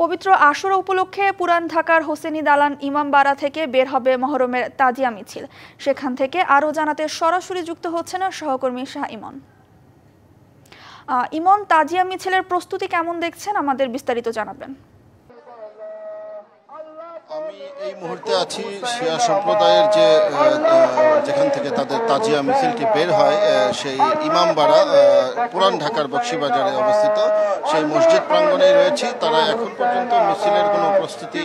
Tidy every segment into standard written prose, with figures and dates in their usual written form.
পবিত্র আশুরা উপলক্ষে পুরান ঢাকার হোসেনি দালান ইমামবাড়া থেকে বের হবে মহরমের তাজিয়া মিছিল। সেখান থেকে আরও জানাতে সরাসরি যুক্ত হচ্ছেন সহকর্মী শাহ ইমন। ইমন, তাজিয়া মিছিলের প্রস্তুতি কেমন দেখছেন, আমাদের বিস্তারিত জানাবেন। আমি এই মুহূর্তে আছি শিয়া সম্প্রদায়ের যেখান থেকে তাদের তাজিয়া মিছিলটি বের হয়, সেই ইমামবাড়া পুরান ঢাকার বকশীবাজারে অবস্থিত সেই মসজিদ প্রাঙ্গণেই রয়েছি। তারা এখন পর্যন্ত মিছিলের কোনো প্রস্তুতি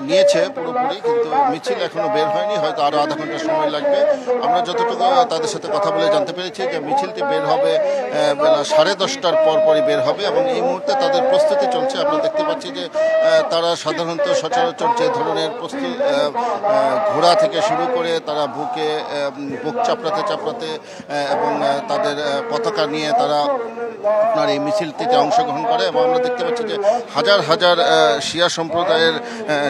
নিয়েছে পুরোপুরি, কিন্তু মিছিল এখনো বের হয়নি, হয়তো আরো আধা ঘন্টা সময় লাগবে। আমরা যতটুকু তাদের সাথে কথা বলে জানতে পেরেছি যে মিছিলটি বের হবে বেলা 10:30টার পরপরই বের হবে এবং এই মুহূর্তে তাদের প্রস্তুতি চলছে। আমরা দেখতে পাচ্ছি যে তারা সাধারণত সচরাচর যে ধরনের ঘোড়া থেকে শুরু করে তারা বুক চাপড়াতে এবং তাদের পতাকা নিয়ে তারা আপনার এই মিছিলটিতে অংশগ্রহণ করে এবং আমরা দেখতে পাচ্ছি যে হাজার হাজার শিয়া সম্প্রদায়ের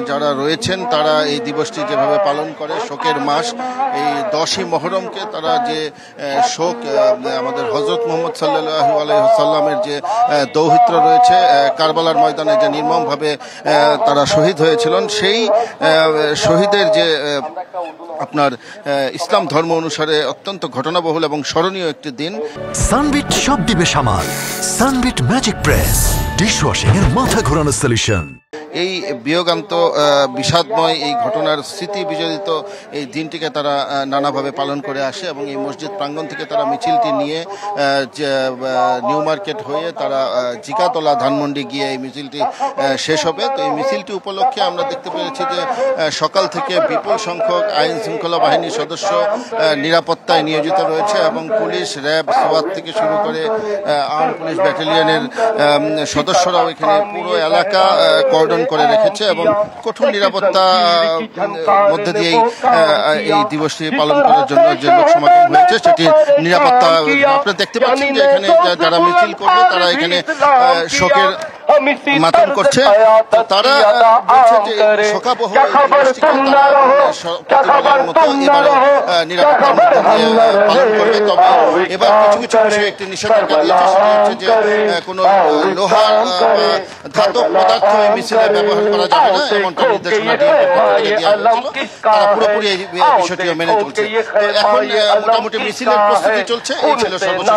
যারা রয়েছেন তারা এই দিবসটি যেভাবে পালন করে, শোকের মাস, এই 10ই মহরমকে তারা যে শোক, আমাদের হজরত মুহাম্মদ সাল্লাল্লাহু আলাইহি ওয়াসাল্লামের যে দৌহিত্র রয়েছে, কারবালার ময়দানে যে নির্মমভাবে তারা শহীদ হয়েছিলেন, সেই শহীদের যে আপনার ইসলাম ধর্ম অনুসারে অত্যন্ত ঘটনাবহুল এবং স্মরণীয় একটি দিন। সানবিট সব দিবে সামাল। সানবিট ম্যাজিক প্রেস ডিশওয়াশিং এর মাথা ঘোরানো সলিউশন। এই বিয়োগান্ত বিষাদময় এই ঘটনার স্মৃতি বিজড়িত এই দিনটিকে তারা নানাভাবে পালন করে আসে এবং এই মসজিদ প্রাঙ্গণ থেকে তারা মিছিলটি নিয়ে নিউ মার্কেট হয়ে তারা জিকাতলা ধানমন্ডি গিয়ে এই মিছিলটি শেষ হবে। তো এই মিছিলটি উপলক্ষে আমরা দেখতে পেরেছি যে সকাল থেকে বিপুল সংখ্যক আইন শৃঙ্খলা বাহিনীর সদস্য নিরাপত্তায় নিয়োজিত রয়েছে এবং পুলিশ, র্যাব, সোয়াত থেকে শুরু করে আর্ম পুলিশ ব্যাটালিয়নের সদস্যরাও এখানে পুরো এলাকা কর্ডন করে রেখেছে এবং কঠোর নিরাপত্তা মধ্যে দিয়েই এই দিবসটি পালন করার জন্য যে লোক সমাগম হয়েছে সেটির নিরাপত্তা আপনারা দেখতে পাচ্ছেন যে এখানে যারা মিছিল করবে তারা এখানে শোকের মাতম করছে। তারা বলছে যে শোকাবহ প্রতিবারের মতো এবারও নিরাপত্তার মধ্যে দিয়ে পালন করবে। তবে এবার কিছু কিছু বিষয়ে একটি নিষেধাজ্ঞা দিয়েছে, সেটি হচ্ছে যে কোনো লোহার ধাতব পদার্থ এই মিছিলে ব্যবহার করা যাবে না, এমনটা নির্দেশনা দেওয়া হয়েছিল। তারা পুরোপুরি এই বিষয়টিও মেনে চলছে। এখন মোটামুটি মিছিলের প্রস্তুতি চলছে। এই ছিল সর্বোচ্চ।